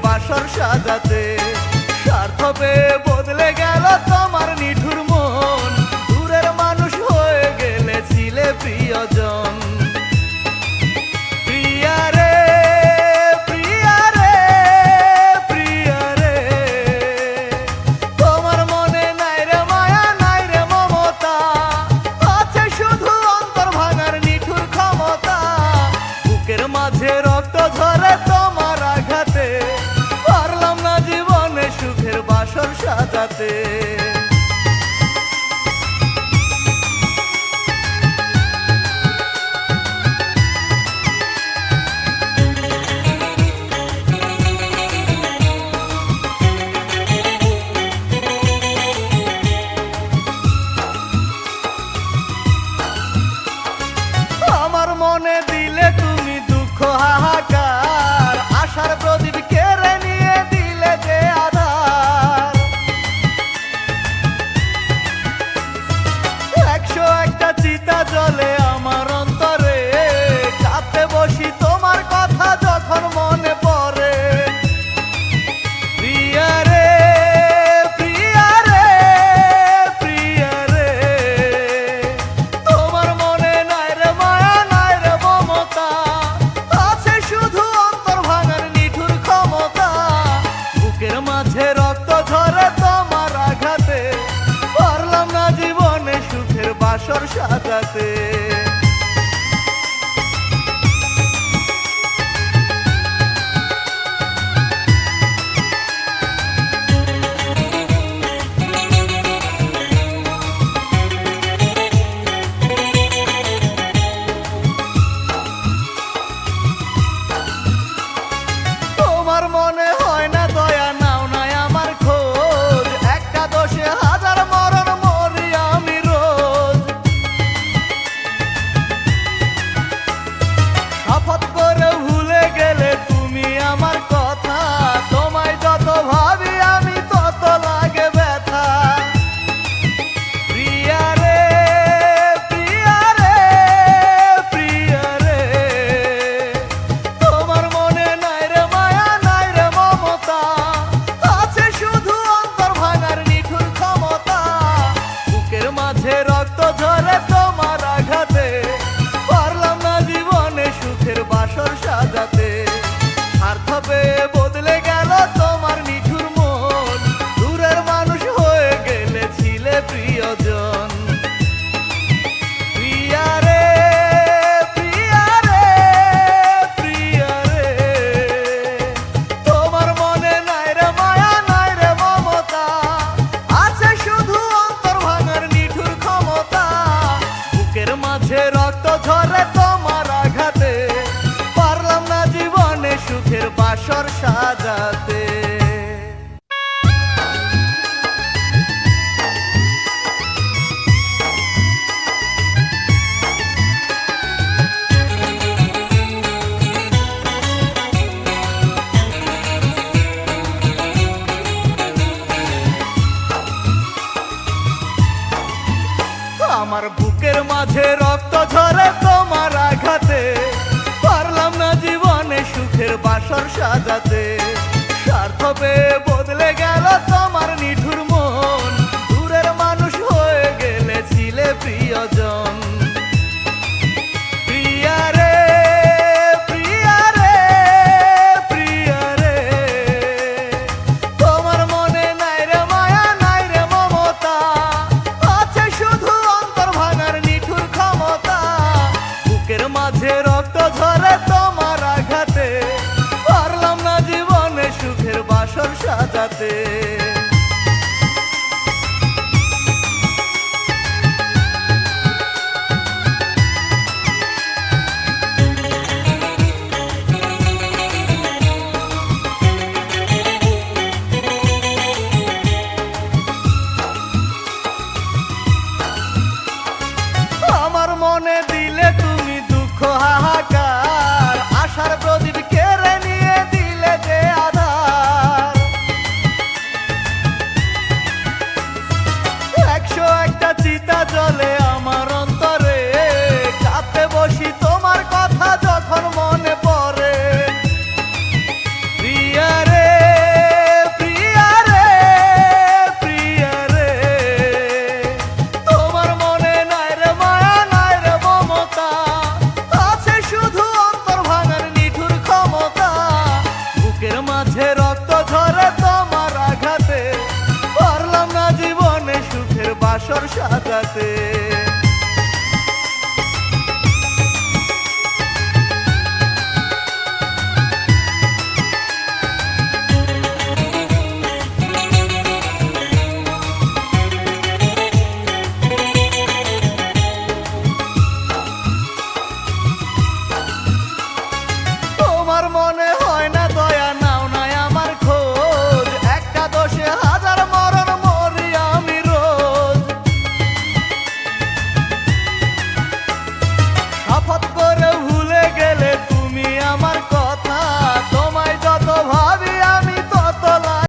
বাসর সাজাতে। স্বার্থ পেয়ে বদলে গেল তোমার নিঠুর মন, দূরের মানুষ হয়ে গেলে ছিলে প্রিয়জন। প্রিয়া রে প্রিয়া রে প্রিয়া রে, তোমার মনে নাই রে মায়া নাই রে মমতা, আছে শুধু অন্তর ভাঙার নিঠুর ক্ষমতা। বুকের মাঝে রক্ত ঝরে তোমার আঘাতে, পারলাম না জীবনে সুখের বাসর সাজাতে। আমার মনে দিলে তুমি দুঃখ হাহাকার, আশার প্রদীপ কেড়ে নিয়ে দিলে যে আধার। 101টা চিতা জ্বলে আমার অন্তরে, কাঁদতে বসি তোমার কথা যখন মনে পড়ে। প্রিয়া রে প্রিয়া রে প্রিয়া রে, তোমার মনে নাই রে মায়া নাই রে মমতা, আছে শুধু অন্তর ভাঙার নিঠুর ক্ষমতা। বুকের মাঝে রক্ত ঝরে তোমার আঘাতে, পারলাম না জীবনে সুখের বাসর সাজাতে। তোমার মনে হয় না দয়া, নাও নাই আমার খোঁজ, একটা দোষে হাজার মরণ মরি আমি রোজ। শপথ করে ভুলে গেলে তুমি আমার কথা, তোমায় যত ভাবি আমি তত লাগে ব্যথা। প্রিয়া রে প্রিয়া রে প্রিয়া রে, তোমার মনে নাই রে মায়া নাই রে মমতা, আছে শুধু অন্তর ভাঙার নিঠুর ক্ষমতা। বুকের মাঝে রক্ত ঝরে তোমার আঘাতে, পারলাম না জীবনে সুখের বাসর সাজাতে। স্বার্থ পেয়ে বদলে গেল তোমার নিঠুর মন, দূরের মানুষ হয়ে গেলে ছিলে প্রিয়জন। প্রিয়া রে প্রিয়া রে প্রিয়া রে, তোমার মনে নাই রে মায়া নাই রে মমতা, আছে শুধু অন্তর ভাঙার নিঠুর ক্ষমতা। বুকের মাঝে রক্ত ঝরে তোমার আঘাতে, পারলাম না জীবনে সুখের বাসর সাজাতে। আমার বুকের মাঝে রক্ত ঝরে তোমার আঘাতে, পারলাম না জীবনে সুখের বাসর সাজাতে। স্বার্থ পেয়ে বদলে গেল তোমার নিঠুর মন, দূরের মানুষ হয়ে গেলে ছিলে প্রিয়জন। প্রিয়া রে প্রিয়া রে প্রিয়া রে, তোমার মনে নাই রে মায়া নাই রে মমতা, আছে শুধু অন্তর ভাঙার নিঠুর ক্ষমতা। বুকের মাঝে রক্ত ঝরে তোমার আঘাতে, পারলাম না জীবনে সুখের বাসর সাজাতে। আমার মনে দিলে তুমি দুঃখ হাহাকার, আশার প্রদীপ কেড়ে নিয়ে দিলে যে আধার। 101টা চিতা জ্বলে আমার অন্তরে, কাঁদতে বসি তোমার কথা যখন মনে পড়ে। প্রিয়া রে বাসর সাজাতে।